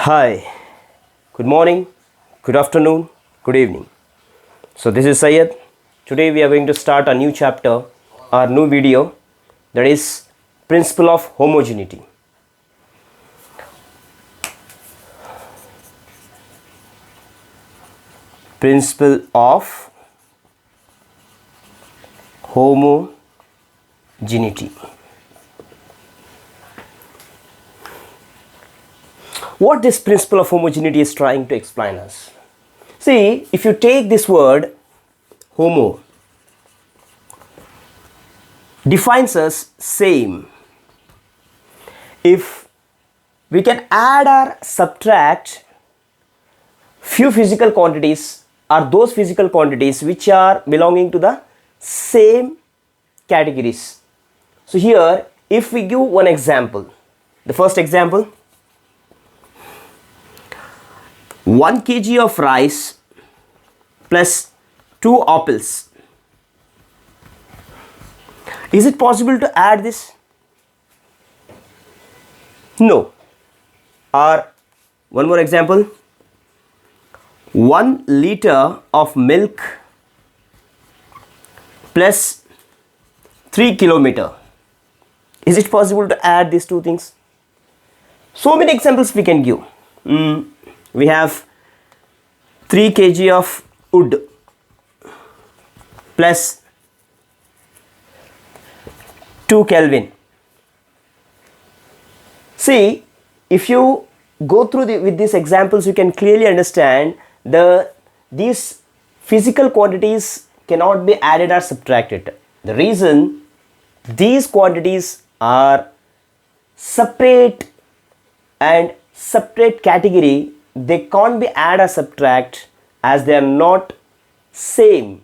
Hi, good morning, good afternoon, good evening. So, this is Syed. Today, we are going to start a new chapter, our new video, that is Principle of Homogeneity. Principle of Homogeneity. What this principle of homogeneity is trying to explain us. See, if you take this word homo, defines us same. If we can add or subtract few physical quantities or those physical quantities which are belonging to the same categories. So here, if we give one example, the first example, 1 kg of rice plus 2 apples. Is it possible to add this? No. Or one more example, 1 liter of milk plus 3 kilometer. Is it possible to add these two things? So many examples we can give. We have 3 kg of wood plus 2 Kelvin. See, if you go through with these examples, you can clearly understand these physical quantities cannot be added or subtracted. The reason, these quantities are separate and separate category. They can't be add or subtract as they are not same.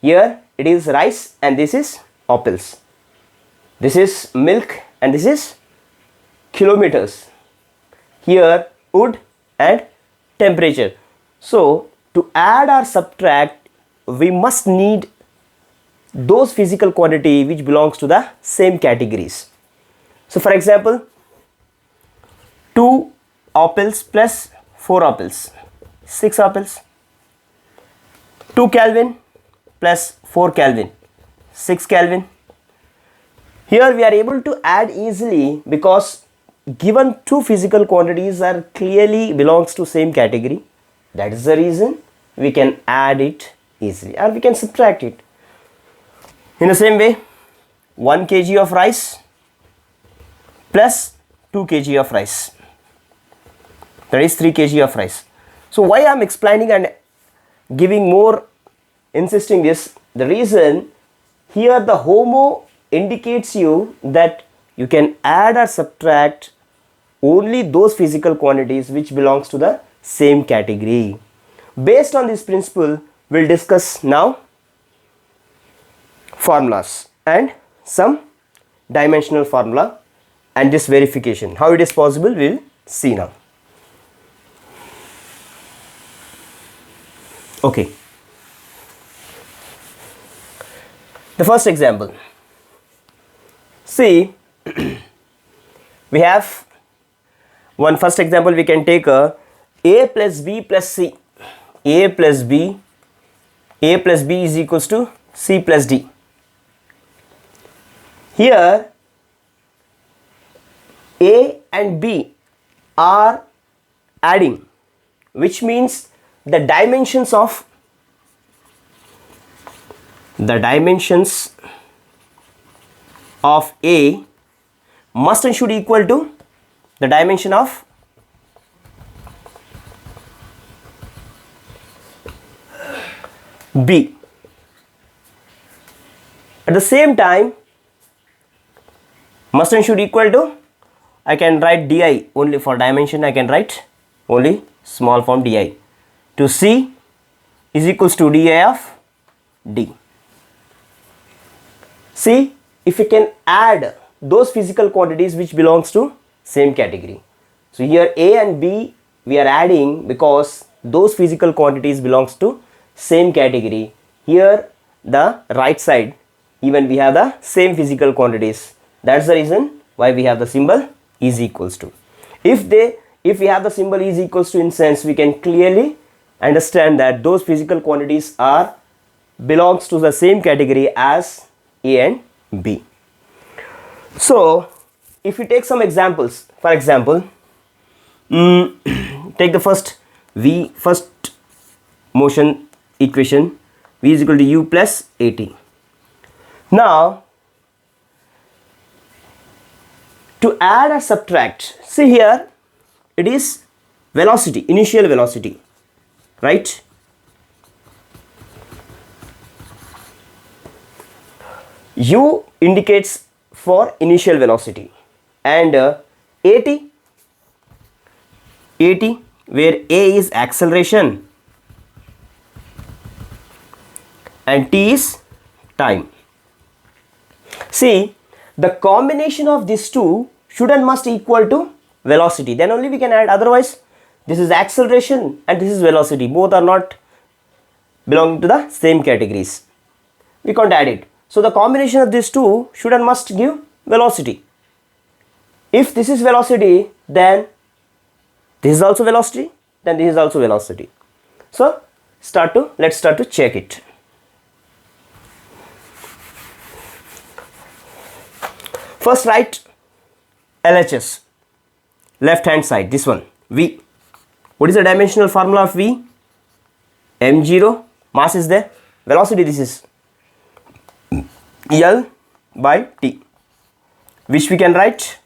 Here it is rice and this is apples. This is milk and this is kilometers. Here wood and temperature. So to add or subtract, we must need those physical quantity which belongs to the same categories. So for example, 2 apples plus 4 apples, 6 apples. 2 Kelvin plus 4 Kelvin, 6 Kelvin. Here we are able to add easily because given two physical quantities are clearly belongs to same category. That is the reason we can add it easily or we can subtract it. In the same way, 1 kg of rice plus 2 kg of rice. That is 3 kg of rice. So why I am explaining and giving more insisting this, the reason here the homo indicates you that you can add or subtract only those physical quantities which belongs to the same category. Based on this principle, we'll discuss now formulas and some dimensional formula and this verification. How it is possible, we'll see now. Okay. The first example. See, we have one first example. We can take a plus B plus C. A plus B is equals to C plus D. Here A and B are adding, which means the dimensions of A must and should equal to the dimension of B. At the same time, must and should equal to, I can write di only for dimension. I can write only small form di. To C is equals to di of D. See, if we can add those physical quantities which belongs to same category. So here A and B we are adding because those physical quantities belongs to same category. Here the right side even we have the same physical quantities. That's the reason why we have the symbol is equals to. If if we have the symbol is equals to in sense, we can clearly understand that those physical quantities are belongs to the same category as A and B. So if we take some examples, for example, take the first motion equation, V is equal to U plus AT. Now to add or subtract, see here it is velocity, initial velocity, right? U indicates for initial velocity, and AT where A is acceleration and T is time. See, the combination of these two should and must equal to velocity, then only we can add, otherwise this is acceleration and this is velocity, both are not belonging to the same categories, we can't add it. So the combination of these two should and must give velocity. If this is velocity, then this is also velocity, then this is also velocity. So let's start to check it. First write LHS, left hand side, this one, V. What is the dimensional formula of V? m0, mass is there, velocity this is L by T, which we can write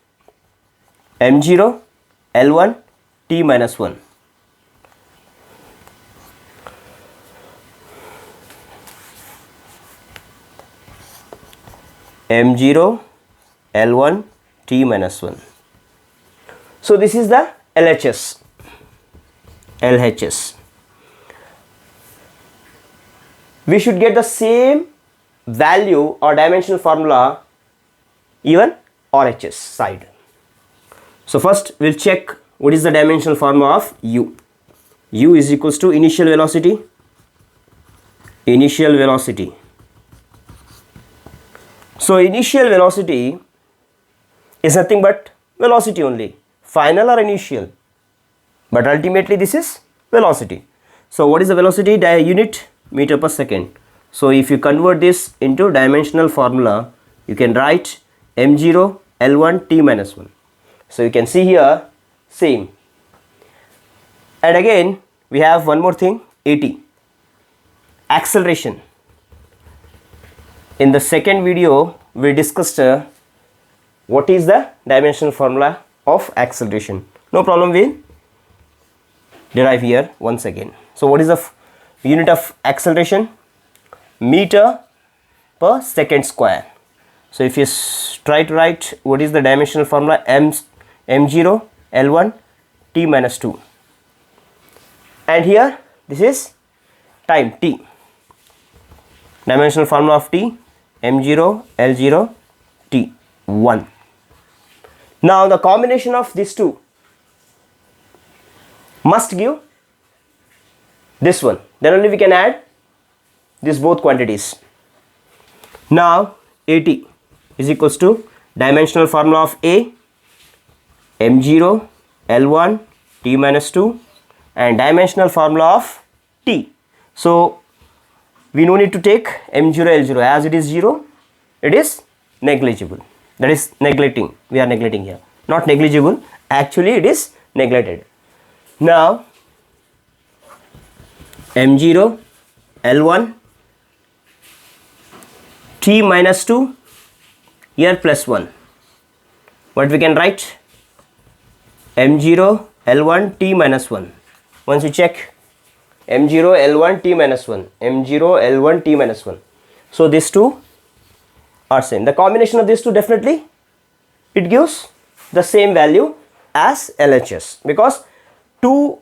m0 L1 T minus 1. m0 L1 T minus 1. So this is the LHS. We should get the same value or dimensional formula even RHS side. So first we'll check what is the dimensional formula of U. U is equals to initial velocity. So initial velocity is nothing but velocity only, final or initial, but ultimately this is velocity. So what is the velocity? Unit meter per second. So if you convert this into dimensional formula, you can write m0 L1 T minus 1. So you can see here same. And again we have one more thing, AT, acceleration. In the second video we discussed what is the dimensional formula of acceleration. No problem, we'll derive here once again. So what is the unit of acceleration? Meter per second square. So if you try to write what is the dimensional formula, m0 L1 T minus 2, and here this is time T, dimensional formula of T m0 L0 T 1. Now the combination of these two must give this one, then only we can add these both quantities. Now AT is equals to dimensional formula of A m0 L1 T minus 2 and dimensional formula of T. So we no need to take m0 L0, as it is 0, it is negligible, that is neglecting, we are neglecting here, not negligible, actually it is neglected. Now m0 L1 T minus 2, here plus 1, what we can write? m0 L1 T minus 1. Once you check m0 L1 T minus 1, m0 L1 T minus 1. So these two are same. The combination of these two, definitely it gives the same value as LHS, because 2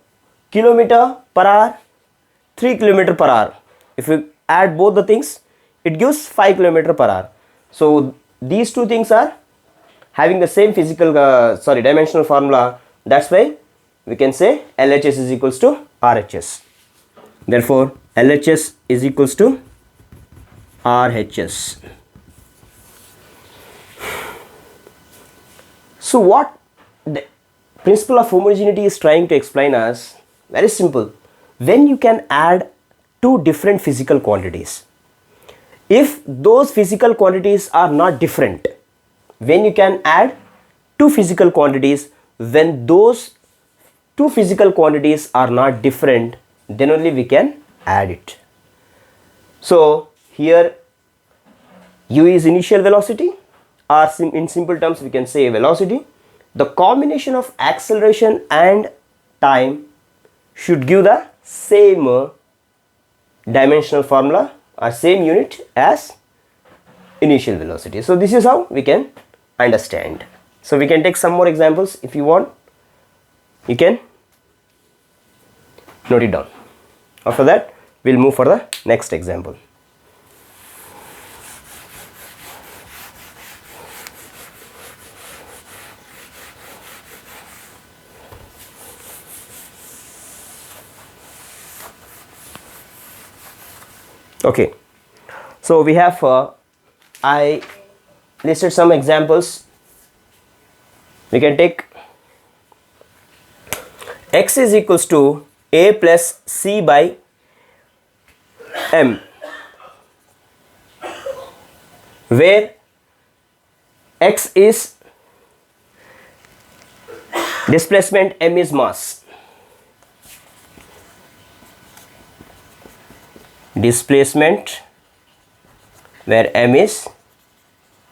km per hour, 3 km per hour, if you add both the things, it gives 5 km per hour. So these two things are having the same physical dimensional formula. That's why we can say LHS is equals to RHS. Therefore LHS is equals to RHS. So what principle of homogeneity is trying to explain us very simple. When you can add two different physical quantities, if those physical quantities are not different, when you can add two physical quantities, when those two physical quantities are not different, then only we can add it. So here u is initial velocity, or in simple terms we can say velocity. The combination of acceleration and time should give the same dimensional formula or same unit as initial velocity. So this is how we can understand. So we can take some more examples. If you want, you can note it down. After that, we'll move for the next example. Okay, so we have I listed some examples. We can take x is equals to a plus c by m, where x is displacement, m is mass. Displacement where m is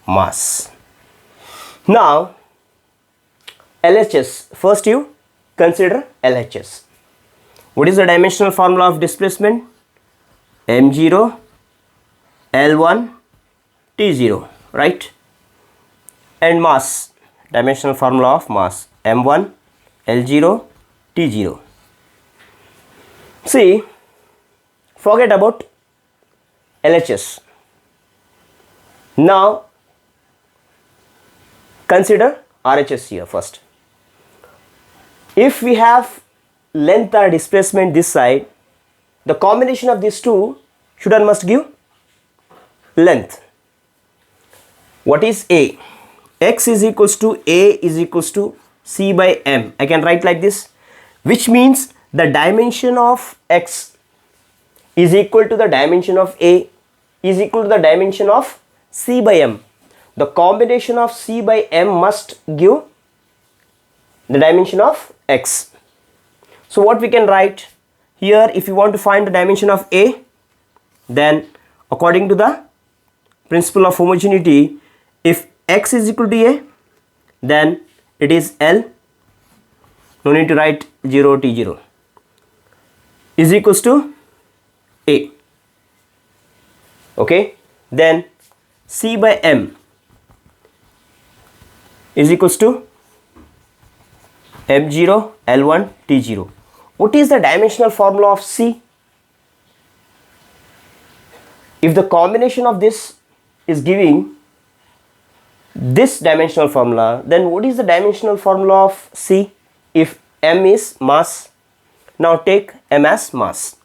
mass. Now LHS, first you consider LHS. What is the dimensional formula of displacement? m0 L1 T0, right? And mass, dimensional formula of mass, m1 L0 T0. See, forget about LHS. Now consider RHS here first. If we have length or displacement this side, the combination of these two should and must give length. What is A? X is equals to A is equals to C by M. I can write like this, which means the dimension of X is equal to the dimension of A is equal to the dimension of C by M. The combination of C by M must give the dimension of X. So what we can write here, if you want to find the dimension of A, then according to the principle of homogeneity, if X is equal to A, then it is L, no need to write 0 T0, is equals to A. Okay, then C by M is equals to M0 L1 T0. What is the dimensional formula of C? If the combination of this is giving this dimensional formula, then what is the dimensional formula of C? If M is mass, now take M as mass.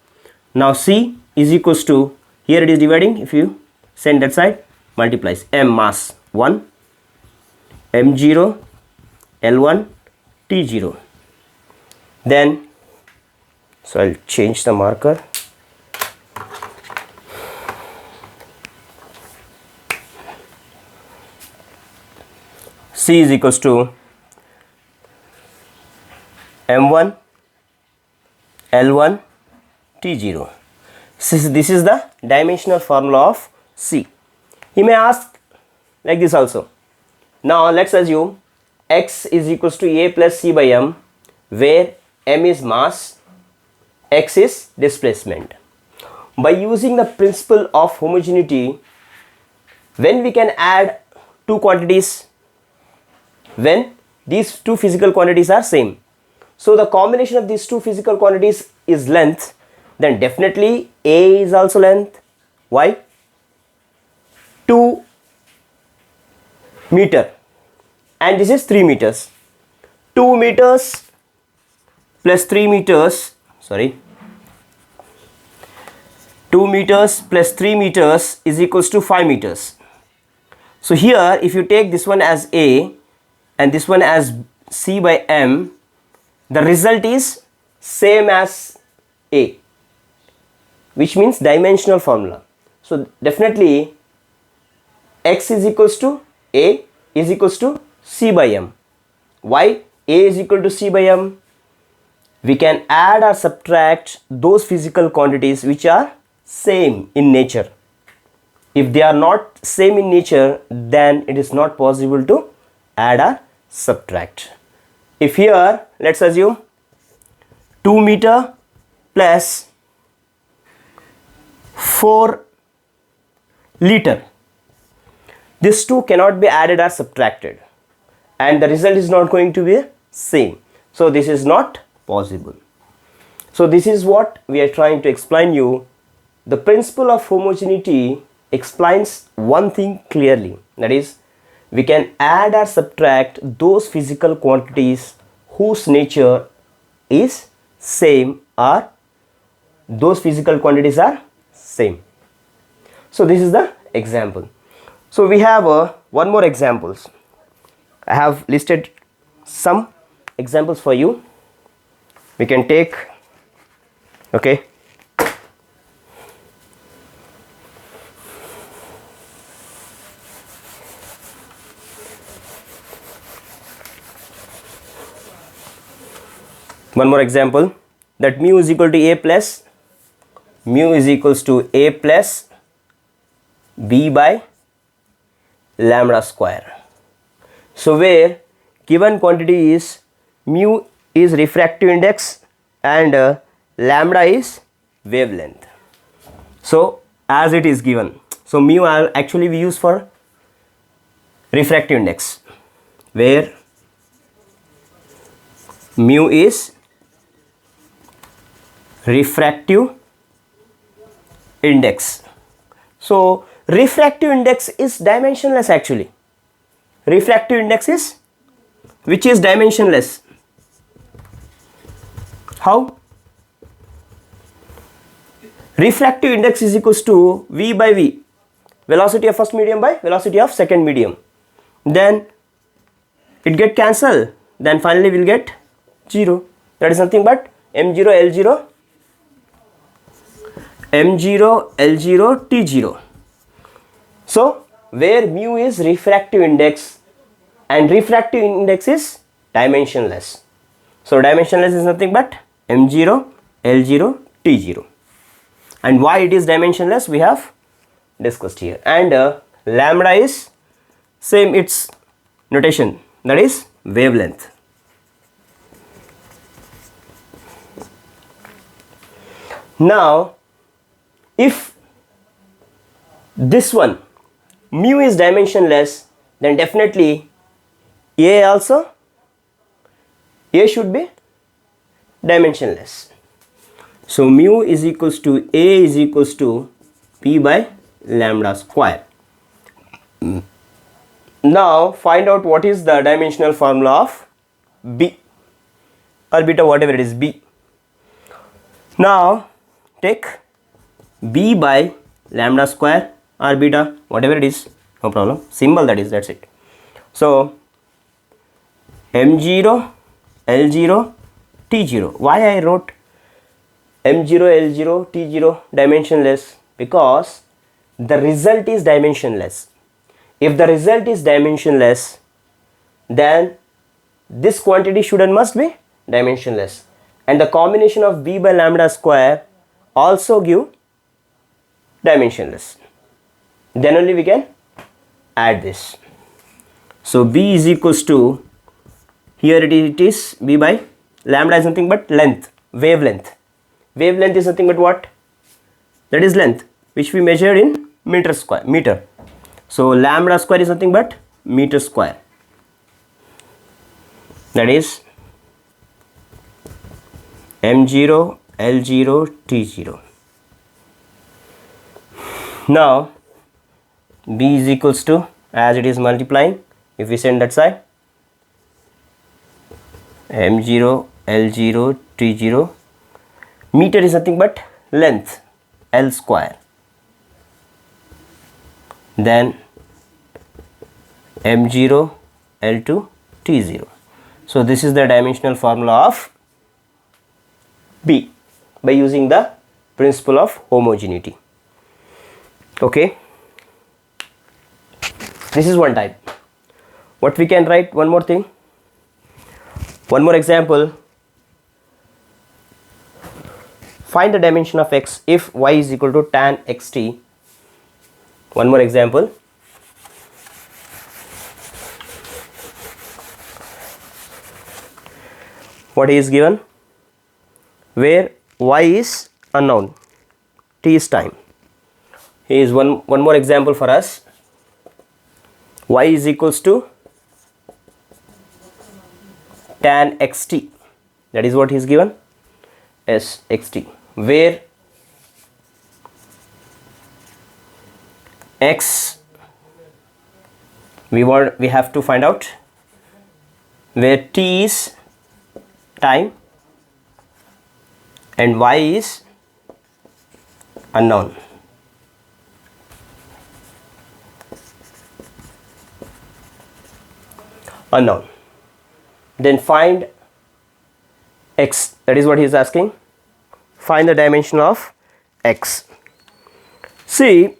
Now C is equals to, here it is dividing, if you send that side, multiplies M mass 1, M0 L1 T0. Then, so I'll change the marker. C is equals to M1 L1 T0. This is the dimensional formula of C. He may ask like this also. Now let's assume X is equals to A plus C by M, where M is mass, X is displacement. By using the principle of homogeneity, when we can add two quantities, when these two physical quantities are same, so the combination of these two physical quantities is length, then definitely A is also length. Why? 2 meter and this is 3 meters. 2 meters plus 3 meters, sorry, 2 meters plus 3 meters is equals to 5 meters. So here if you take this one as A and this one as C by M, the result is same as A, which means dimensional formula. So definitely x is equals to A is equals to C by M. Why A is equal to C by M? We can add or subtract those physical quantities which are same in nature. If they are not same in nature, then it is not possible to add or subtract. If here, let's assume 2 meter plus 4 liter, these two cannot be added or subtracted, and the result is not going to be same. So this is not possible. So this is what we are trying to explain you. The principle of homogeneity explains one thing clearly, that is, we can add or subtract those physical quantities whose nature is same, or those physical quantities are same. So this is the example. So we have one more examples. I have listed some examples for you. We can take, okay, one more example, that mu is equal to A plus, mu is equals to A plus B by lambda square. So where given quantity is mu is refractive index and lambda is wavelength. So as it is given, so mu actually we use for refractive index, where mu is refractive index. So refractive index is dimensionless actually. Refractive index is, which is dimensionless. How? Refractive index is equals to V by V, velocity of first medium by velocity of second medium. Then it get cancelled. Then finally we'll get 0. That is nothing but m0 l0 m0 l0 t0. So where mu is refractive index and refractive index is dimensionless. So dimensionless is nothing but m0 l0 t0. And why it is dimensionless we have discussed here. And lambda is same its notation, that is wavelength. Now if this one mu is dimensionless, then definitely A also, A should be dimensionless. So mu is equals to A is equals to P by lambda square. Now find out what is the dimensional formula of B or beta, whatever it is, B. Now take B by lambda square or beta, whatever it is, no problem, symbol that is, that's it. So m0 l0 t0. Why I wrote m0 l0 t0 dimensionless? Because the result is dimensionless. If the result is dimensionless, then this quantity should and must be dimensionless, and the combination of B by lambda square also give dimensionless. Then only we can add this. So B is equals to, here it is B by lambda is nothing but length, wavelength. Wavelength is nothing but what? That is length, which we measure in meter square, meter. So lambda square is nothing but meter square, that is m0 l0 t0. Now B is equals to, as it is multiplying, if we send that side, m0 l0 t0, meter is nothing but length, L square, then m0 l2 t0. So this is the dimensional formula of B by using the principle of homogeneity. Okay, this is one type. What we can write, one more thing, one more example. Find the dimension of x if y is equal to tan xt. One more example. What is given? Where y is unknown, t is time. Here is one more example for us. Y is equals to tan xt. That is what is given as xt, where x we have to find out, where t is time and y is unknown. Then find x. That is what he is asking. Find the dimension of x. See,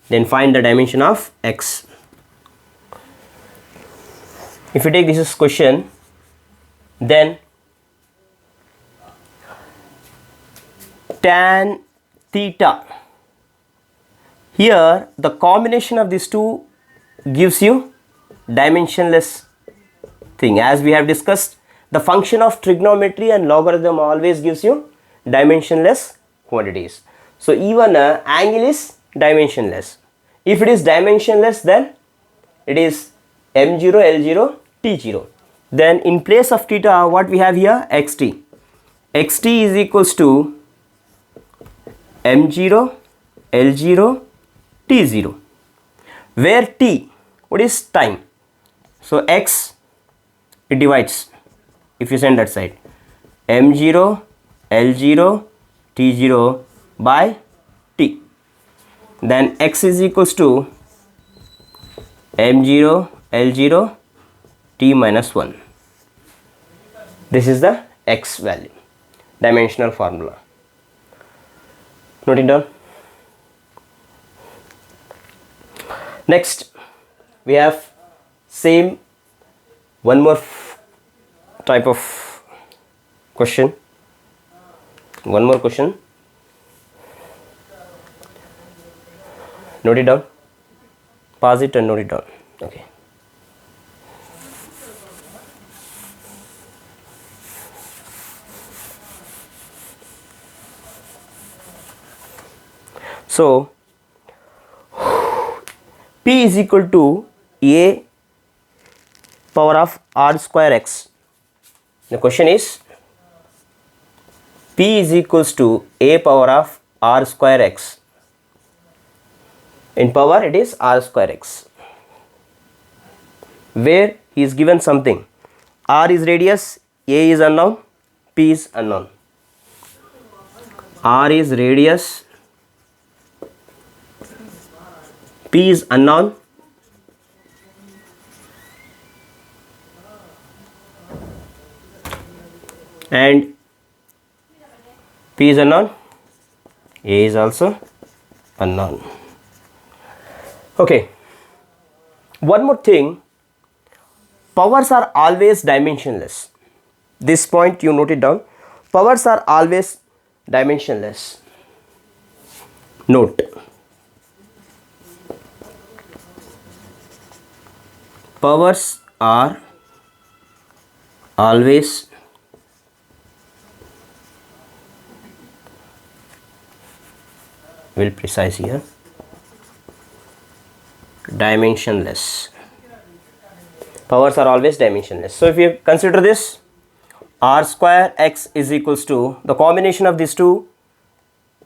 then find the dimension of x. If you take this as question, then tan theta, here the combination of these two gives you dimensionless thing. As we have discussed, the function of trigonometry and logarithm always gives you dimensionless quantities. So even angle is dimensionless. If it is dimensionless, then it is m0, l0, t0. Then in place of theta, what we have here? Xt. Xt is equals to m0, l0, t0. Where t, what is time? So x, it divides. If you send that side, m0, l0, t0 by t. Then x is equals to m0, l0, t minus 1. This is the x value, dimensional formula. Note it down. Next, we have same one more type of question. One more question. Note it down. Pause it and note it down. Okay. So P is equal to a power of r square x. The question is P is equals to a power of r square x. In power it is r square x. Where he is given something. R is radius, a is unknown, P is unknown. R is radius, P is unknown, and P is unknown, A is also unknown. Okay, one more thing, powers are always dimensionless. This point you note it down. Powers are always dimensionless. Note. Powers are always will precise here, dimensionless. Powers are always dimensionless. So if you consider this, r square x is equals to, the combination of these two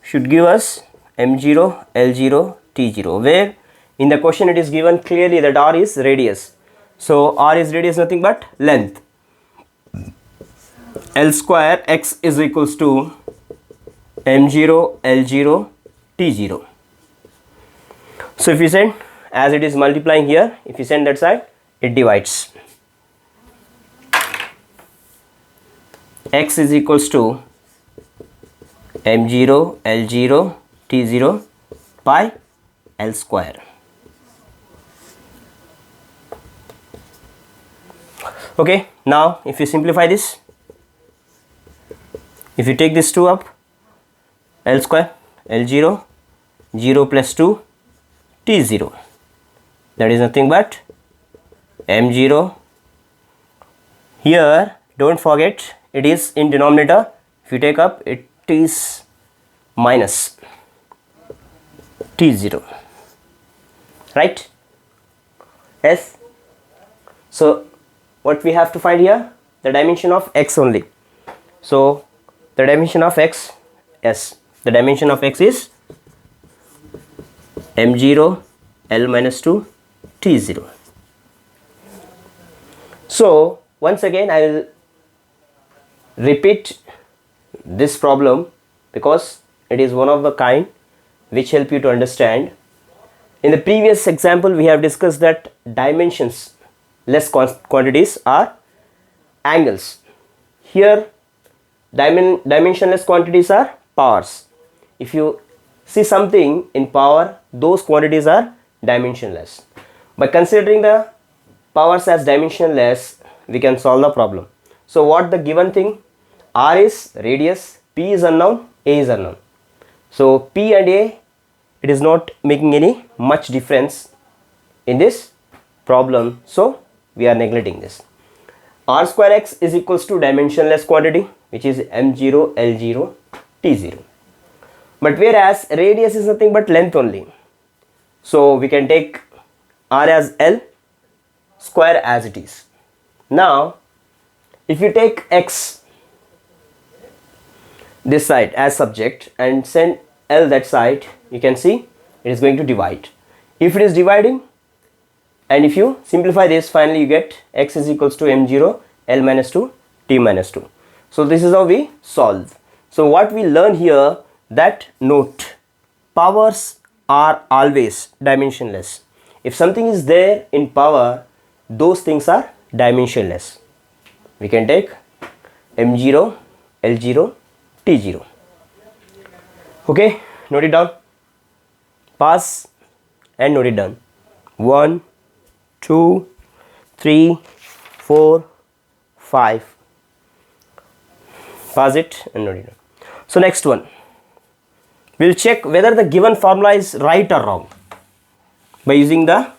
should give us m0, l0, t0, where in the question it is given clearly that r is radius. So r is radius, nothing but length. L square x is equals to m0, l0, t0. So if you send, as it is multiplying here, if you send that side, it divides. x is equals to m0 l0 t0 by l square. Okay, now if you simplify this, if you take this 2 up, l square l0 0 plus 2 t0, that is nothing but m0. Here don't forget it is in denominator, if you take up it is minus t0, right? Yes. So what we have to find here, the dimension of x only. So the dimension of x, yes, the dimension of x is m0 l minus 2 t0. So once again I will repeat this problem because it is one of the kind which help you to understand. In the previous example we have discussed that dimensions less quantities are angles. Here dimensionless quantities are powers. If you see something in power, those quantities are dimensionless. By considering the powers as dimensionless, we can solve the problem. So what the given thing, r is radius, p is unknown, a is unknown. So p and a, it is not making any much difference in this problem, so we are neglecting this. R square x is equals to dimensionless quantity, which is m0 l0 t0. But whereas radius is nothing but length only, so we can take r as l, square as it is. Now if you take x this side as subject and send l that side, you can see it is going to divide. If it is dividing, and if you simplify this, finally you get x is equals to m0 l minus 2 t minus 2. So this is how we solve. So what we learn here, that note, powers are always dimensionless. If something is there in power, those things are dimensionless. We can take m0 l0 t0. Okay, note it down, pass and note it down. 1 2 3 4 5, pass it and note it down. So next one, we will check whether the given formula is right or wrong by using the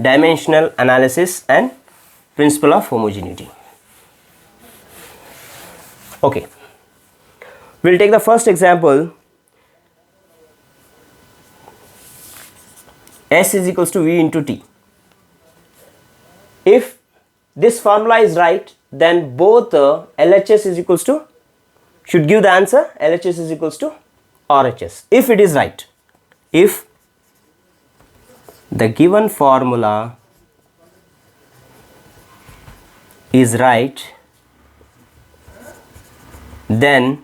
dimensional analysis and principle of homogeneity. Okay, we will take the first example. S is equals to V into T. If this formula is right, then both LHS is equals to, should give the answer LHS is equals to RHS. If it is right, if the given formula is right, then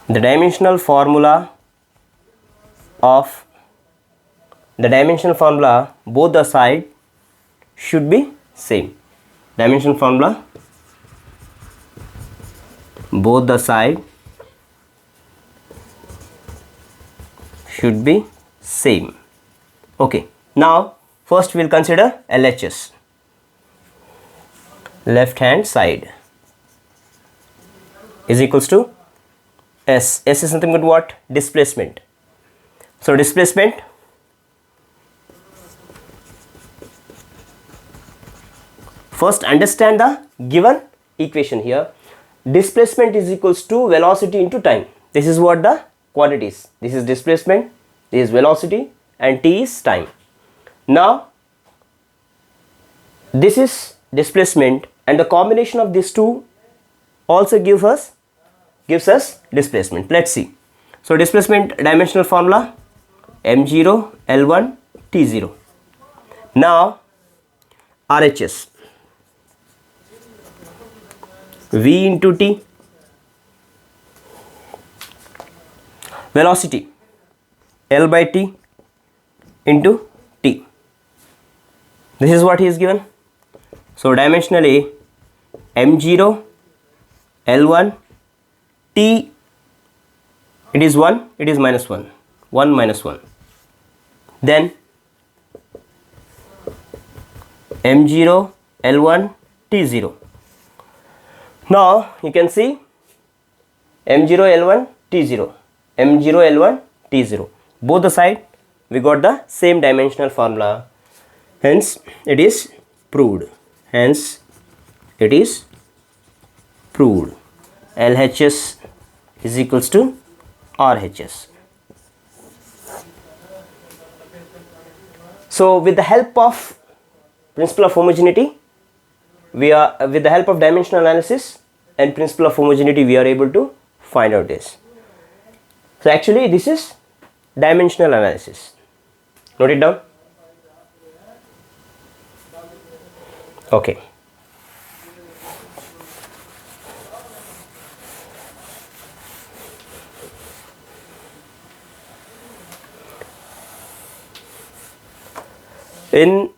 the dimensional formula both the side should be same. Dimensional formula both the side should be same. Okay, now first we will consider LHS, left hand side, is equals to S. S is nothing but what? Displacement. So displacement, first understand the given equation here. Displacement is equals to velocity into time. This is what the quantity is. This is displacement, this is velocity, and t is time. Now this is displacement, and the combination of these two also gives us displacement. Let's see. So displacement dimensional formula m0 l1 t0. Now RHS, V into T, velocity L by T into T. This is what he is given. So dimensionally M0 L1 T, it is 1, it is minus 1, 1 minus 1. Then M0 L1 T0. Now you can see M0 L1 T0, M0 L1 T0. Both the side we got the same dimensional formula. Hence it is proved. Hence it is proved. LHS is equals to RHS. So with the help of principle of homogeneity, we are with the help of dimensional analysis and principle of homogeneity, we are able to find out this. So actually this is dimensional analysis. Note it down. Okay. In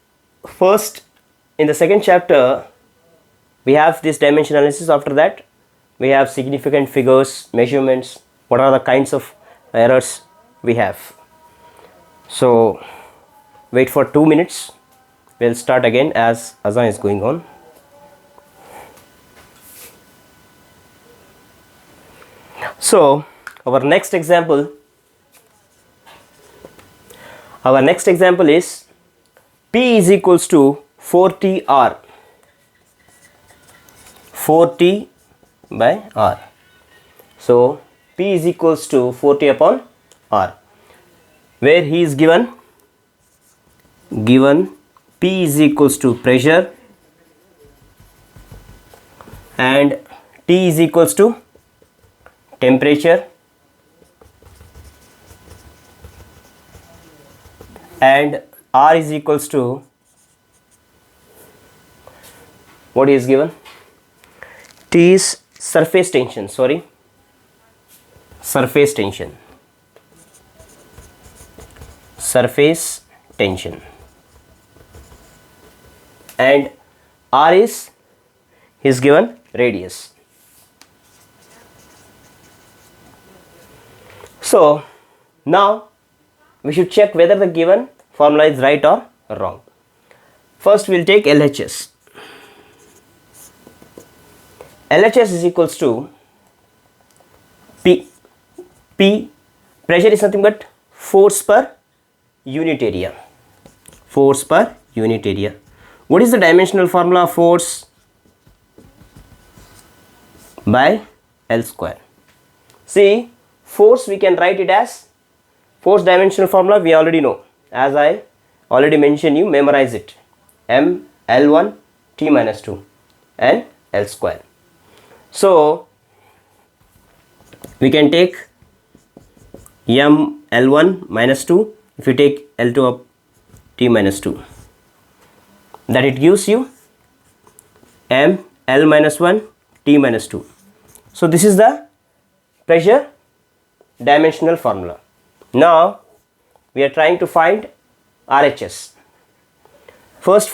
the second chapter, we have this dimension analysis. After that, we have significant figures, measurements, what are the kinds of errors we have. So wait for 2 minutes. We'll start again as Azan is going on. So our next example is P is equals to 4TR, 4T by R. So P is equals to 4T upon R, where he is given P is equals to pressure and T is equals to temperature and R is equals to what is given? T is surface tension, surface tension and R is given radius. So now we should check whether the given formula is right or wrong. First we will take LHS. LHS is equals to P. Pressure is nothing but force per unit area. What is the dimensional formula of force? By L square. See, force we can write it as force dimensional formula we already know. As I already mentioned, you memorize it. M L1 T minus 2 and L square. So we can take M L1 minus 2 if you take L2 of T minus 2. That it gives you M L minus 1 T minus 2. So this is the pressure dimensional formula. Now we are trying to find RHS. First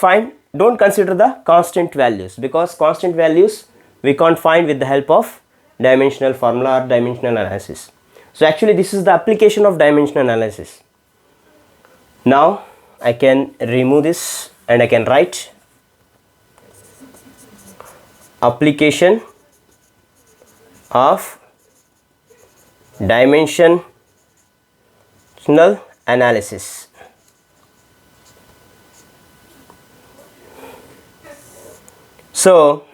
don't consider the constant values, because constant values we can't find with the help of dimensional formula or dimensional analysis. So actually this is the application of dimensional analysis. Now I can remove this and I can write application of dimensional analysis. So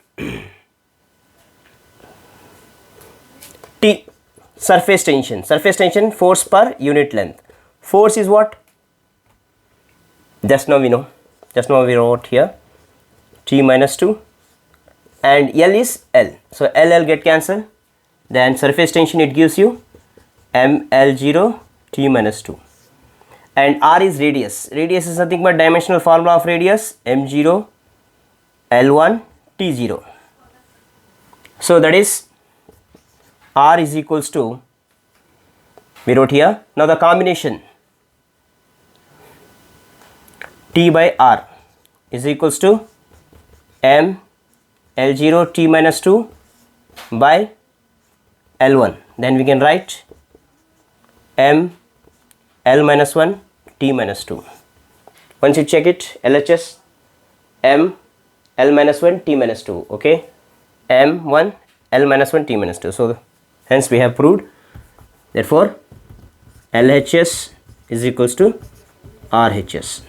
T, surface tension, force per unit length. Force is what? Just now we wrote here T minus 2 and L is L. So L get cancelled. Then surface tension it gives you ML0 T minus 2. And R is radius. Radius is nothing but dimensional formula of radius M0 L1 T0. So that is R is equals to, we wrote here. Now the combination T by R. is equals to m L0 t minus 2 by L1. Then we can write m L minus 1 t minus 2. Once you check it, LHS m L minus 1 t minus 2. Okay, m1 L minus 1 t minus 2. So hence we have proved. Therefore LHS is equals to RHS.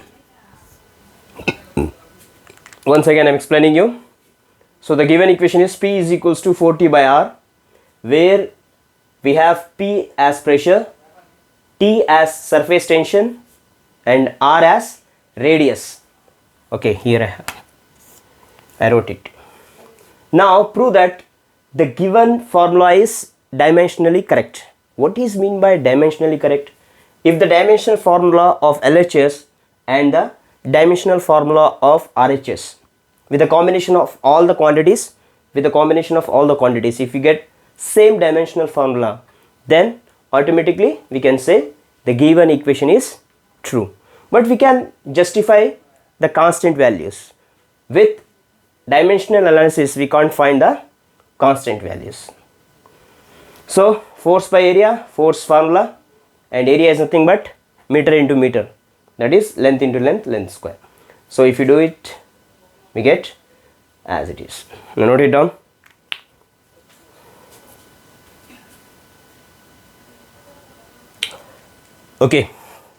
Once again I am explaining you. So the given equation is P is equals to 4T by R, where we have P as pressure, T as surface tension and R as radius. Okay, here I wrote it. Now prove that the given formula is dimensionally correct. What is mean by dimensionally correct? If the dimensional formula of LHS and the dimensional formula of RHS, with the combination of all the quantities, if we get same dimensional formula, then automatically we can say the given equation is true. But we can justify the constant values. With dimensional analysis we can't find the constant values. So force by area, force formula, and area is nothing but meter into meter, that is length into length, length square. So if you do it, we get as it is. Now note it down. Okay,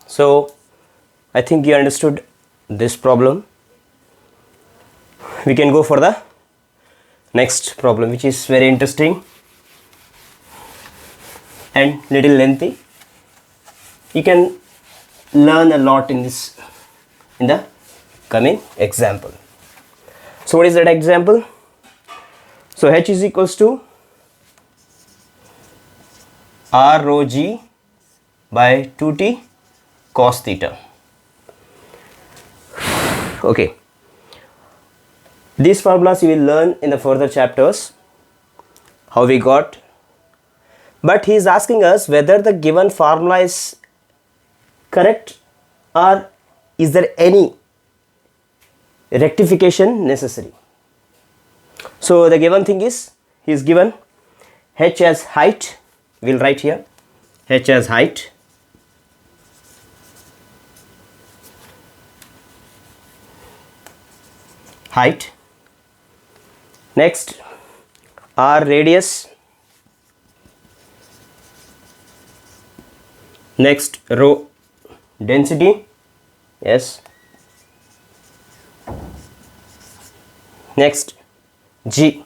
so I think you understood this problem. We can go for the next problem, which is very interesting and little lengthy. You can learn a lot in this, in the coming example. So what is that example? So H is equals to R rho g by 2t cos theta. Okay, these formulas you will learn in the further chapters, how we got. But he is asking us whether the given formula is correct or is there any rectification necessary. So the given thing is, he is given H as height. We will write here H as height, next R radius, next rho density, yes, next G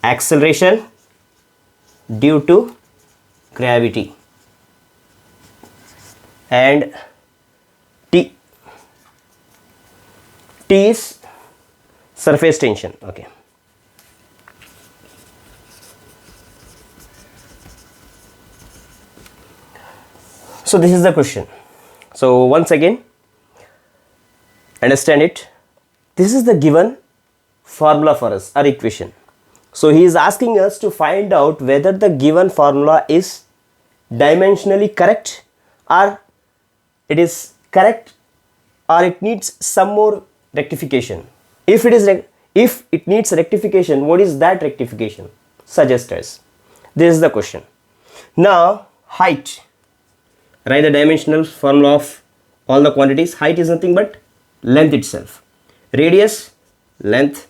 acceleration due to gravity, and T is surface tension. Okay, so this is the question. So once again understand it. This is the given formula for us, or equation. So he is asking us to find out whether the given formula is dimensionally correct, or it is correct, or it needs some more rectification. If it needs rectification, what is that rectification? Suggest us. This is the question. Now height, write the dimensional formula of all the quantities. Height is nothing but length itself. Radius, length.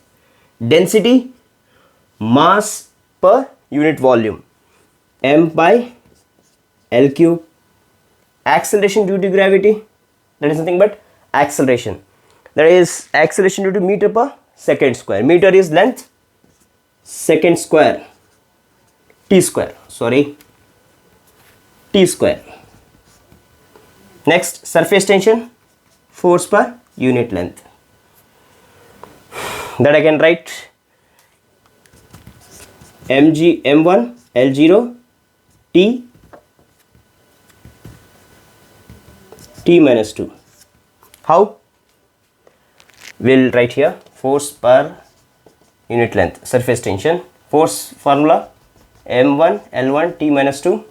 Density, mass per unit volume, m by L cube. Acceleration due to gravity, that is nothing but acceleration. That is acceleration due to meter per second square. Meter is length, second square, t square, t square. Next, surface tension, force per unit length. That I can write mg m1 L0 t minus 2. How? We'll write here force per unit length, surface tension, force formula m1 L1 t minus 2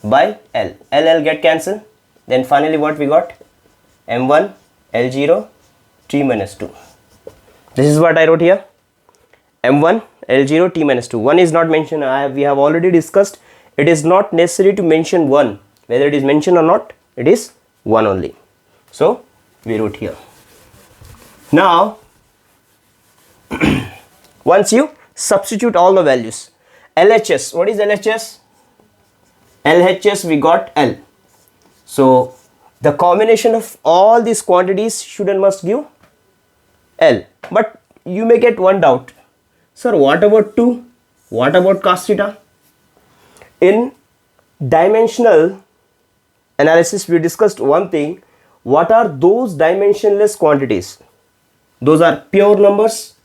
by L get cancelled. Then finally what we got? m1 L0 t minus 2. This is what I wrote here. M1 L0 t minus 2. 1 is not mentioned. We have already discussed. It is not necessary to mention 1. Whether it is mentioned or not, it is 1 only. So we wrote here. Now once you substitute all the values, LHS, what is LHS? LHS, we got L. So the combination of all these quantities should and must give L. But you may get one doubt. Sir, what about 2? What about cos theta? In dimensional analysis, we discussed one thing. What are those dimensionless quantities? Those are pure numbers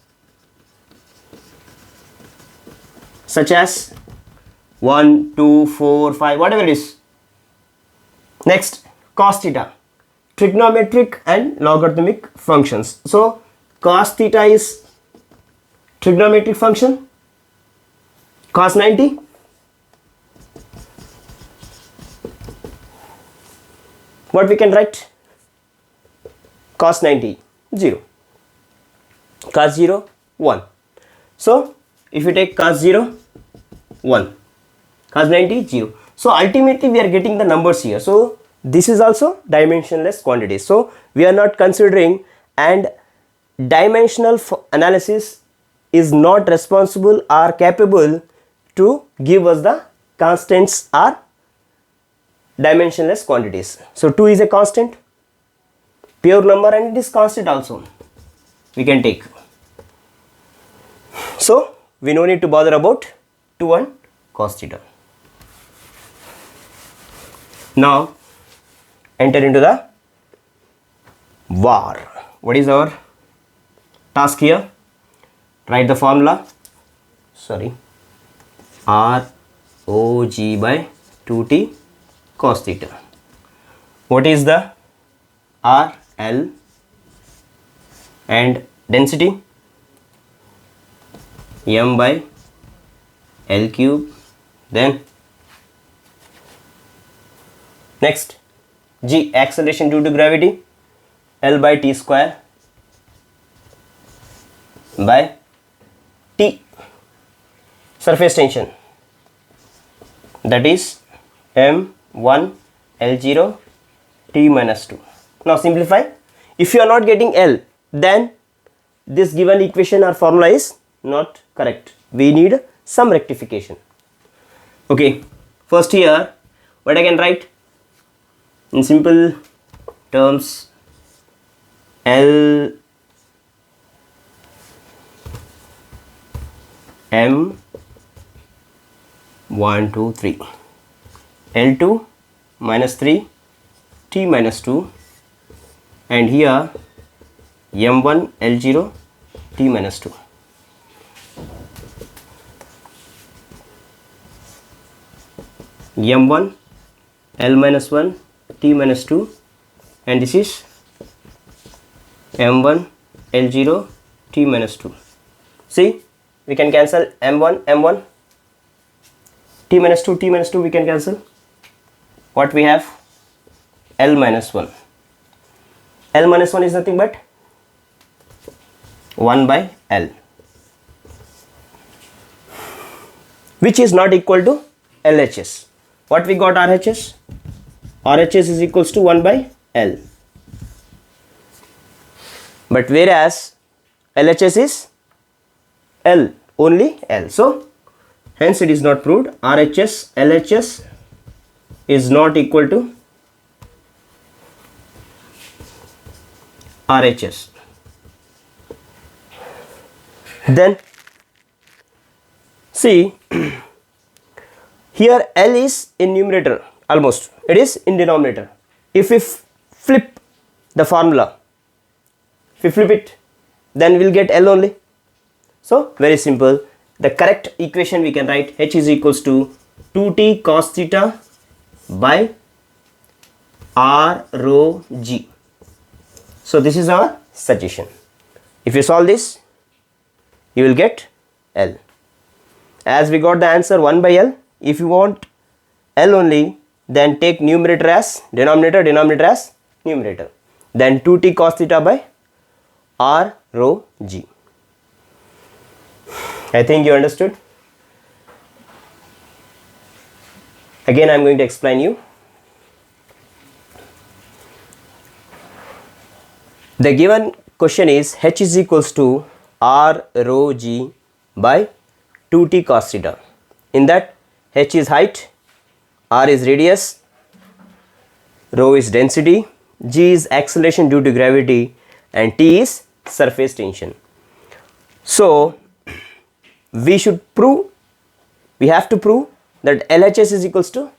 such as 1, 2, 4, 5, whatever it is. Next, cos theta, trigonometric and logarithmic functions. So cos theta is trigonometric function, cos 90 what we can write? Cos 90 0, cos 0 1. So if you take cos 0 1, cos 90 0. So ultimately we are getting the numbers here. So this is also dimensionless quantity. So we are not considering, and dimensional analysis is not responsible or capable to give us the constants or dimensionless quantities. So 2 is a constant, pure number, and it is constant also we can take. So we no need to bother about 2 and cos theta. Now enter into the VAR. What is our task here? Write the formula. Sorry, ROG by 2t cos theta. What is the R, L and density? M by L cube. Then next, G, acceleration due to gravity, L by T square by T, surface tension, that is M1 L0 T minus 2. Now simplify. If you are not getting L, then this given equation or formula is not correct. We need some rectification. Okay, first here what I can write in simple terms, L M 1 2 3 L2 minus 3 T minus 2, and here M1 L0 T minus 2. M1 L minus 1 T minus 2, and this is M1 L0 T minus 2. See, we can cancel M1 M1, T minus 2 T minus 2 we can cancel. What we have? L minus 1. L minus 1 is nothing but 1 by L, which is not equal to LHS. What we got? RHS. RHS is equals to 1 by L. But whereas LHS is L, only L. So hence it is not proved. RHS, LHS is not equal to RHS. Then see, here L is in numerator, almost it is in denominator. If we flip the formula, if we flip it, then we'll get L only. So very simple. The correct equation we can write, H is equals to 2t cos theta by R rho G. So this is our suggestion. If you solve this, you will get L. As we got the answer 1 by L, if you want L only, then take numerator as denominator, denominator as numerator. Then 2t cos theta by R rho G. I think you understood. Again, I am going to explain you. The given question is H is equals to R rho G by 2t cos theta. In that, H is height, R is radius, rho is density, G is acceleration due to gravity, and T is surface tension. So, we have to prove that LHS is equals to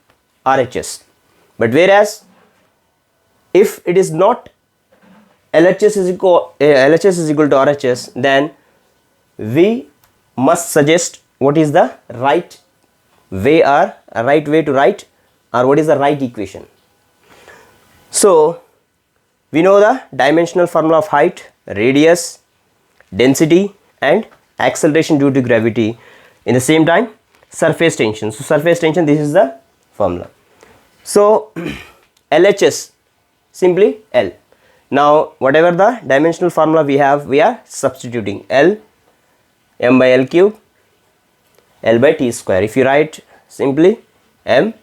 RHS. But whereas, if it is not LHS is equal to RHS, then we must suggest what is the right way to write, or what is the right equation. So, we know the dimensional formula of height, radius, density, and acceleration due to gravity. In the same time, surface tension. So, surface tension, this is the formula. So, LHS, simply L. Now, whatever the dimensional formula we have, we are substituting L, m by L cube, L by T square. If you write simply m,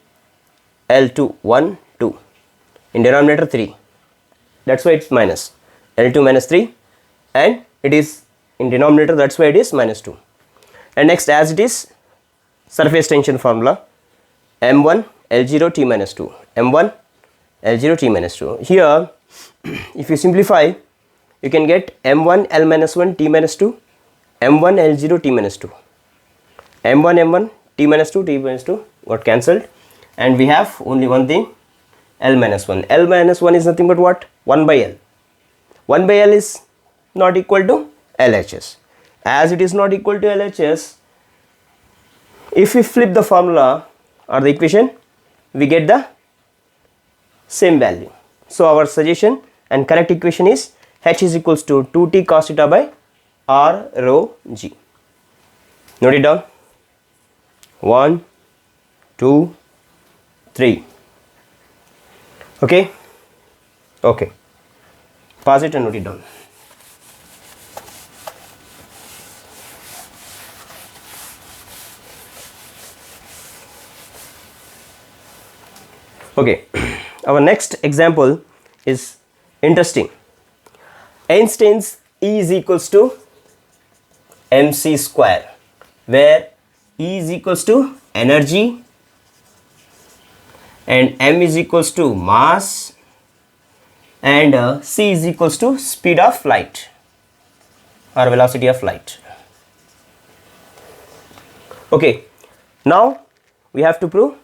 L2, 1, 2, in denominator 3, that's why it's minus, L2 minus 3, and it is in denominator, that's why it is minus 2. And next, as it is surface tension formula, m1 L0 T minus 2, m1 L0 T minus 2. Here, if you simplify, you can get m1 L minus 1 T minus 2, m1 L0 T minus 2, m1 T minus 2 T minus 2 got cancelled, and we have only one thing, L minus 1. L minus 1 is nothing but what? 1 by L. 1 by L is not equal to LHS. As it is not equal to LHS, if we flip the formula or the equation, we get the same value. So, our suggestion and correct equation is H is equals to 2t cos theta by R rho G. Note it down. 1, 2, 3. Okay. Okay. Pause it and note it down. Okay. Our next example is interesting. Einstein's E is equals to mc square, where E is equals to energy and m is equals to mass and c is equals to speed of light or velocity of light. Okay, now we have to prove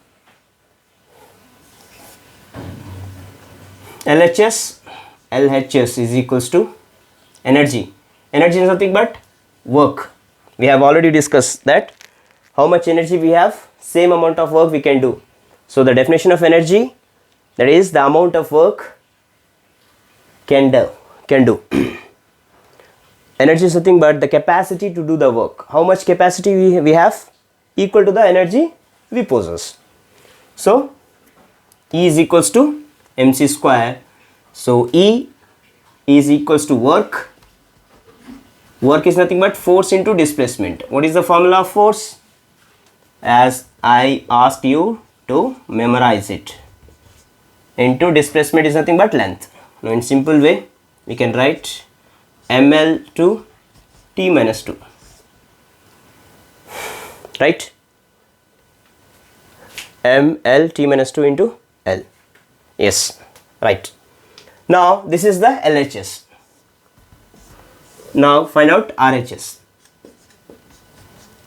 LHS is equals to energy. Energy is nothing but work. We have already discussed that how much energy we have, same amount of work we can do. So the definition of energy, that is the amount of work can do. Energy is nothing but the capacity to do the work. How much capacity we have equal to the energy we possess. So E is equals to mc square. So E is equals to work. Work is nothing but force into displacement. What is the formula of force? As I asked you to memorize it. Into displacement is nothing but length. Now in simple way, we can write ml to t minus 2. Right? ml t minus 2 into L. Yes, right. Now this is the LHS. Now find out RHS.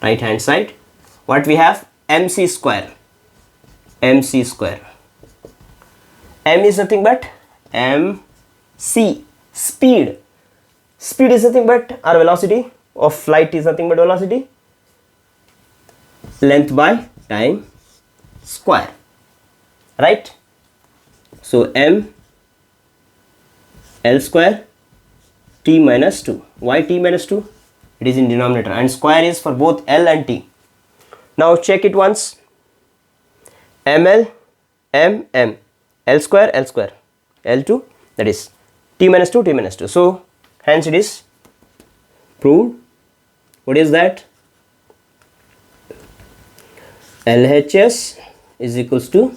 Right hand side. What we have? mc square. mc square. M is nothing but mc, speed. Speed is nothing but our velocity of light is nothing but velocity. Length by time square. Right? So m L square t minus 2. Why t minus 2? It is in denominator and square is for both L and t. Now check it once. ml m L square L2, that is t minus 2 t minus 2. So Hence it is proved. What is that? LHS is equals to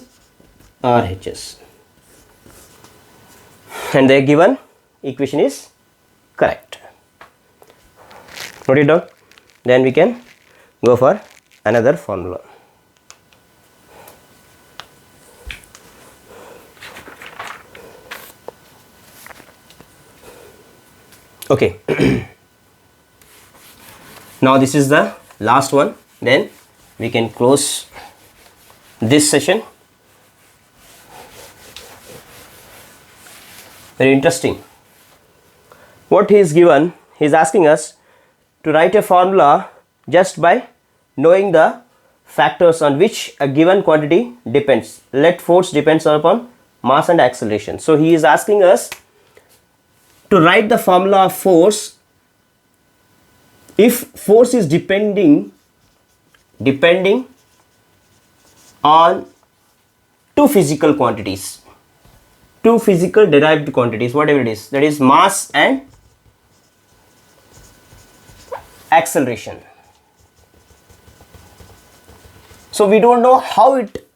RHS, and the given equation is correct. Note it down. Then we can go for another formula. Okay. Now this is the last one. Then we can close this session. Very interesting. What he is given, he is asking us to write a formula just by knowing the factors on which a given quantity depends. Let force depends upon mass and acceleration. So he is asking us to write the formula of force if force is depending on two physical quantities, two physical derived quantities, whatever it is, that is mass and acceleration. So we don't know how it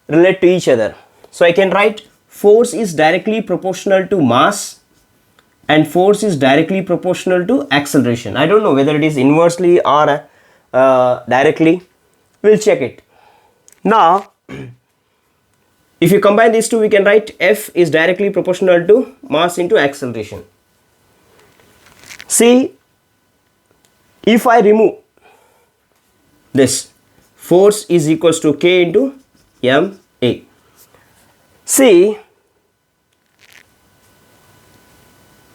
relate to each other. So I can write force is directly proportional to mass and force is directly proportional to acceleration. I don't know whether it is inversely or directly. We'll check it. Now, if you combine these two, we can write F is directly proportional to mass into acceleration. See, if I remove this, force is equals to K into ma. See,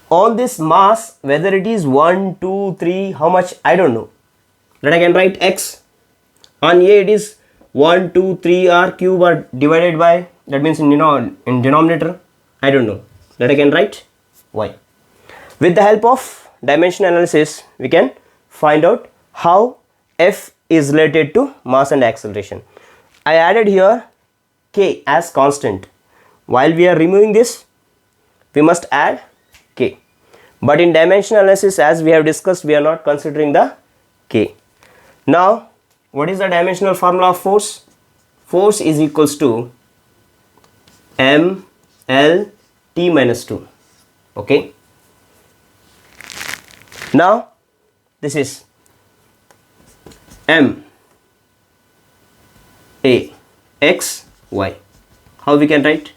on this mass, whether it is 1, 2, 3, how much, I don't know. Then I can write X. On A it is 1, 2, 3 R cube or divided by, that means in denominator, I don't know. Then I can write Y. With the help of dimension analysis, we can find out how F is related to mass and acceleration. I added here K as constant. While we are removing this, we must add K. But in dimension analysis, as we have discussed, we are not considering the K. Now, what is the dimensional formula of force? Force is equals to mL T minus 2. Okay. Now, this is M A X Y. How we can write?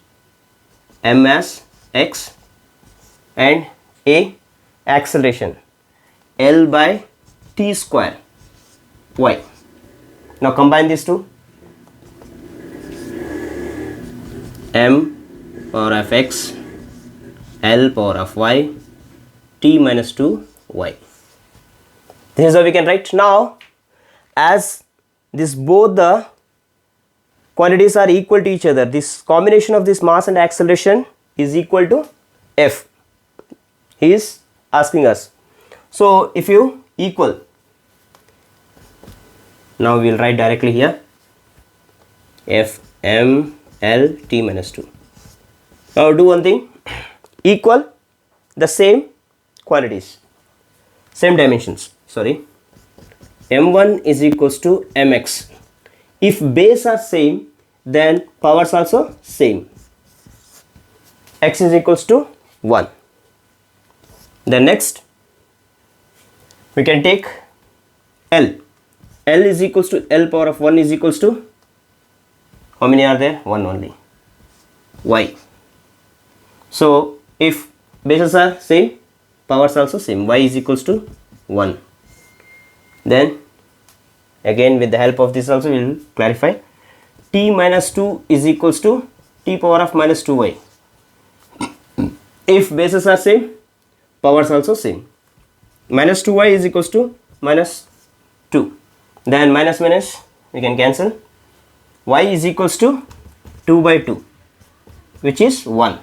M as X and A acceleration L by T square Y. Now combine these two. M power of X L power of Y T minus 2 Y. This is how we can write. Now, as this both the quantities are equal to each other, this combination of this mass and acceleration is equal to F. He is asking us. So if you equal, now we will write directly here F M L T minus 2. Now do one thing, equal the same quantities, same dimensions, sorry. M1 is equals to Mx. If base are same, then powers also same. X is equals to 1. Then next, we can take L. L is equals to L power of 1 is equals to, how many are there? 1 only. Y. So if bases are same, powers also same. Y is equals to 1. Then again with the help of this also we will clarify. T minus 2 is equals to T power of minus 2y. If bases are same, powers also same. Minus 2y is equals to minus 2. Then minus minus we can cancel. Y is equals to 2 by 2, which is 1.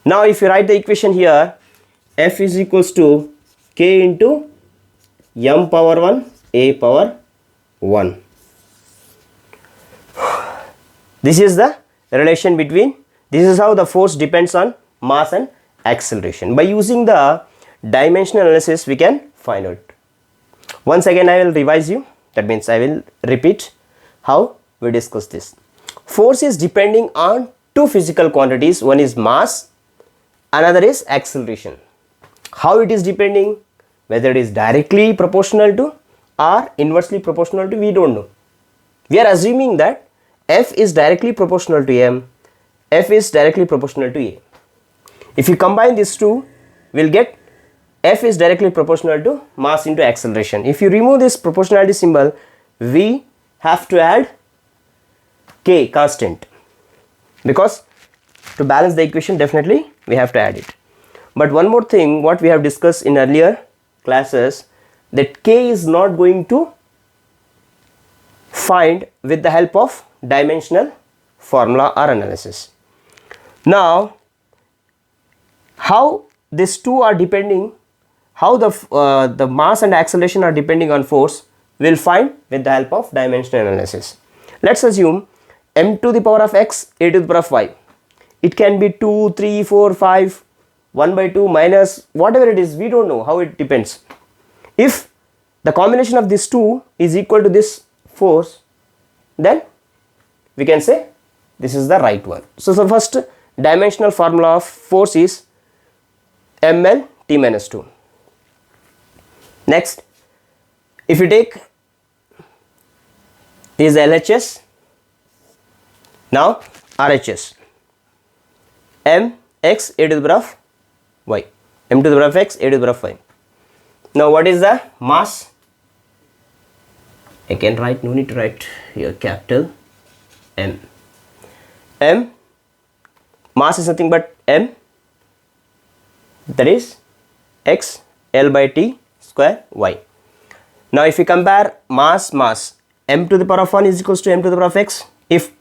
Now if you write the equation here, F is equals to K into M power 1 A power 1. This is the relation between, this is how the force depends on mass and acceleration. By using the dimensional analysis, we can find out. Once again, I will revise you. That means I will repeat how we discuss this. Force is depending on two physical quantities. One is mass, another is acceleration. How it is depending? Whether it is directly proportional to or inversely proportional to, we don't know. We are assuming that F is directly proportional to m, F is directly proportional to a. If you combine these two, we'll get F is directly proportional to mass into acceleration. If you remove this proportionality symbol, we have to add K constant, because to balance the equation definitely we have to add it. But one more thing, what we have discussed in earlier classes, that K is not going to find with the help of dimensional formula or analysis. Now, how these two are depending, how the mass and acceleration are depending on force, we'll find with the help of dimensional analysis. Let's assume m to the power of x, a to the power of y. It can be 2, 3, 4, 5, 1 by 2 minus whatever it is, we don't know how it depends. If the combination of these two is equal to this force, then we can say this is the right one. So the first dimensional formula of force is ml t minus 2. Next, if you take this LHS, now RHS, m x a to the power of y, m to the power of x, a to the power of y. Now what is the mass? I can write, no need to write here capital M. M, mass is nothing but m, that is x L by t square y. Now if you compare mass, m to the power of 1 is equals to m to the power of x. If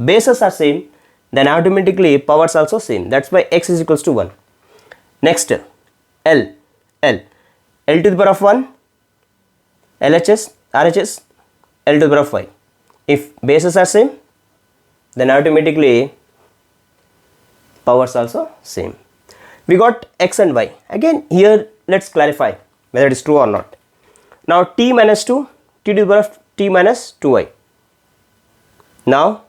bases are same, then automatically powers also same. That's why x is equals to 1. Next, L to the power of 1, LHS, RHS, L to the power of y. If bases are same, then automatically powers also same. We got x and y. Again here let's clarify whether it is true or not. Now t minus 2, t to the power of t minus 2y. Now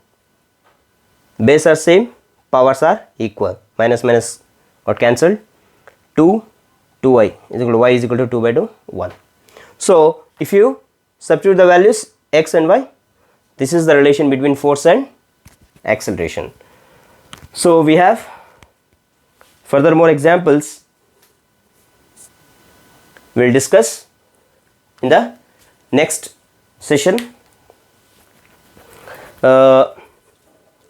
base are same, powers are equal. Minus minus got cancelled. 2y is equal to y is equal to 2 by 2, 1. So if you substitute the values x and y, this is the relation between force and acceleration. So we have further more examples we'll discuss in the next session.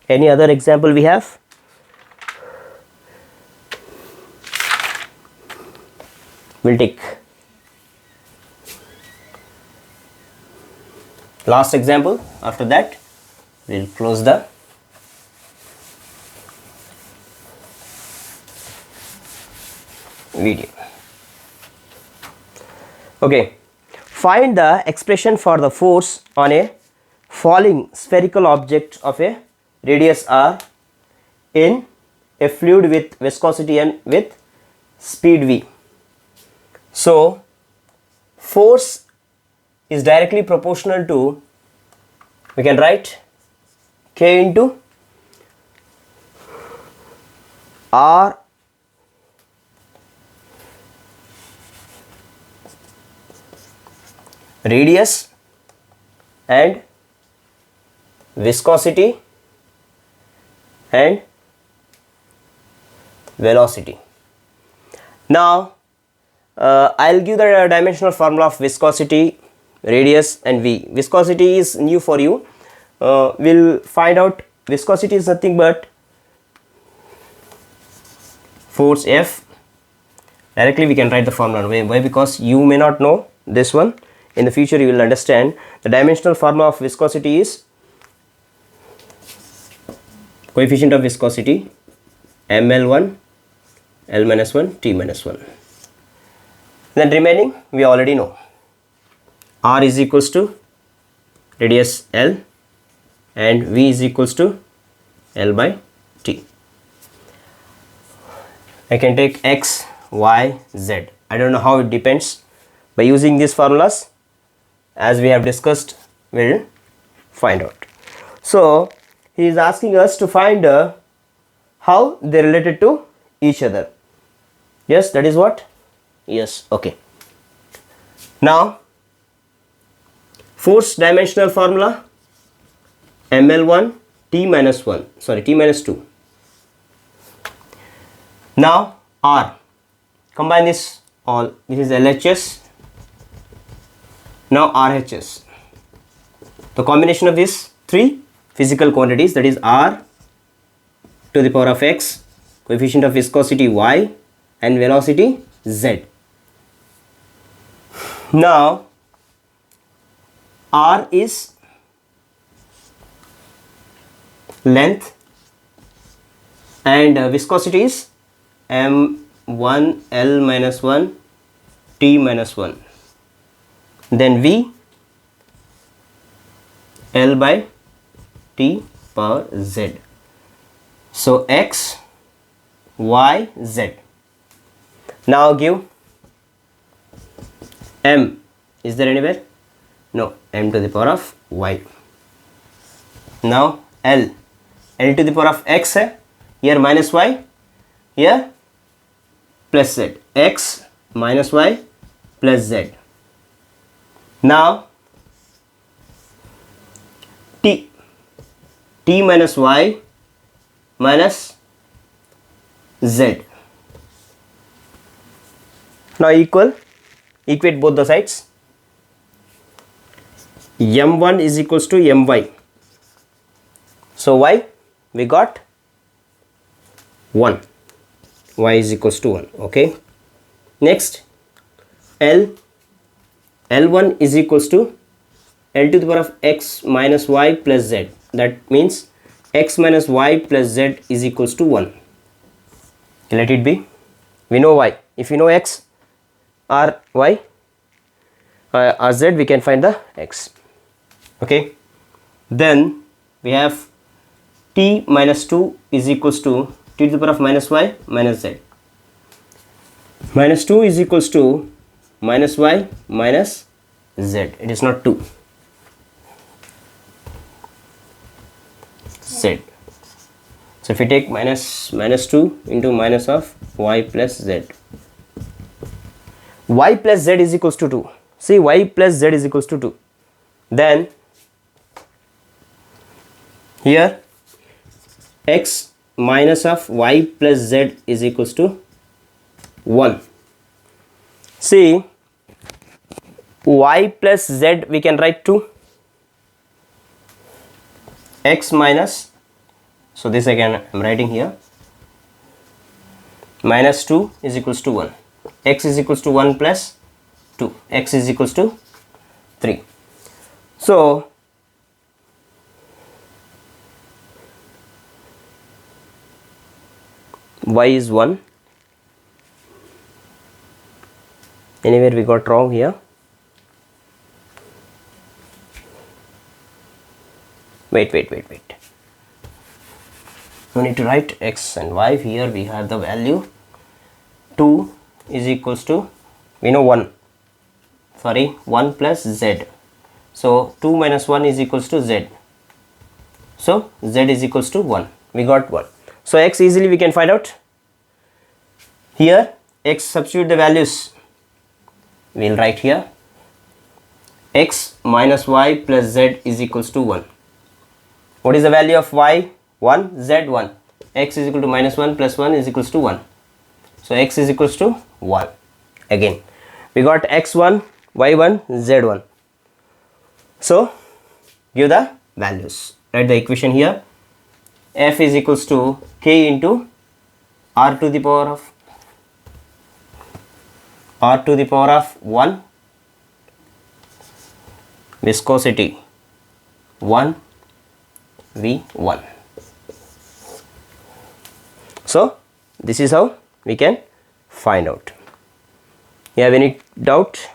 Any other example we have? We'll take last example. After that we'll close the video. Okay, find the expression for the force on a falling spherical object of a radius r in a fluid with viscosity n with speed v. So force is directly proportional to, we can write k into r radius and viscosity and velocity. Now I'll give the dimensional formula of viscosity, radius and v. Viscosity is new for you. We'll find out viscosity is nothing but force F. Directly we can write the formula. Why? Because you may not know this one. In the future you will understand. The dimensional formula of viscosity is coefficient of viscosity ml1 L minus 1 T minus 1. Then remaining we already know. R is equals to radius L and V is equals to L by T. I can take x, y, z. I don't know how it depends. By using these formulas, as we have discussed, we'll find out. So he is asking us to find how they related to each other. Yes, that is what? Yes, okay. Now, force dimensional formula, ml1 t minus 1, sorry, t minus 2. Now, R, combine this all, this is LHS, now RHS. The combination of these three physical quantities, that is R to the power of x, coefficient of viscosity y, and velocity z. Now, R is length and viscosity is m1 L minus 1 T minus 1. Then V L by T power Z. So X, Y, Z. Now give M. Is there anywhere? No. M to the power of Y. Now L. L to the power of X है. Here minus Y. Here plus Z. X minus Y plus Z. Now T. T minus Y minus Z. Now equate both the sides. M1 is equals to My. So Y we got 1. Y is equals to 1. Okay. Next L1 is equals to L to the power of x minus y plus z. That means x minus y plus z is equals to 1. Okay, let it be. We know y. If you know x or y or z, we can find the x. Okay. Then we have t minus 2 is equals to t to the power of minus y minus z. Minus 2 is equals to minus y minus z. It is not 2. Z. So if we take minus 2 into minus of y plus z. Y plus z is equals to 2. See, y plus z is equals to 2. Then here x minus of y plus z is equals to 1. See, y plus z we can write 2. X minus, so this again I am writing here, minus 2 is equals to 1. X is equals to 1 plus 2. X is equals to 3. So y is 1. Anywhere we got wrong here. Wait. No need to write x and y. Here we have the value 2 is equals to, we know 1 plus z. So 2 minus 1 is equals to z. So z is equals to 1. We got 1. So x easily we can find out. Here x, substitute the values. We will write here x minus y plus z is equals to 1. What is the value of y? 1, z 1. X is equal to minus 1 plus 1 is equals to 1. So x is equals to 1. Again we got x1, y1, z1. So give the values. Write the equation here. F is equals to k into r to the power of 1, viscosity 1, V1. So this is how we can find out. You have any doubt?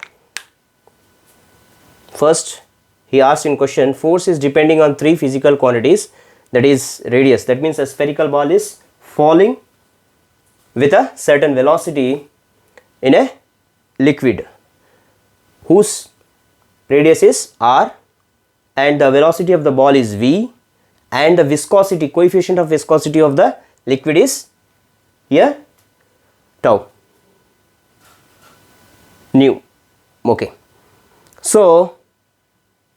First, he asked in question, force is depending on 3 physical quantities, that is radius. That means a spherical ball is falling with a certain velocity in a liquid whose radius is r and the velocity of the ball is v, and the viscosity, coefficient of viscosity of the liquid is here tau nu. Okay, so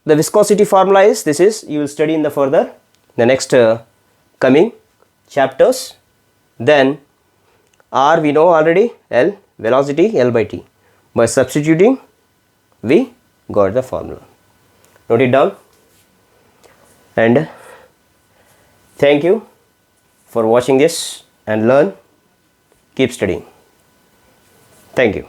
the viscosity formula is this, is you will study in the next coming chapters. Then r we know already, L velocity L by T. By substituting we got the formula. Note it down, and thank you for watching this and learn. Keep studying. Thank you.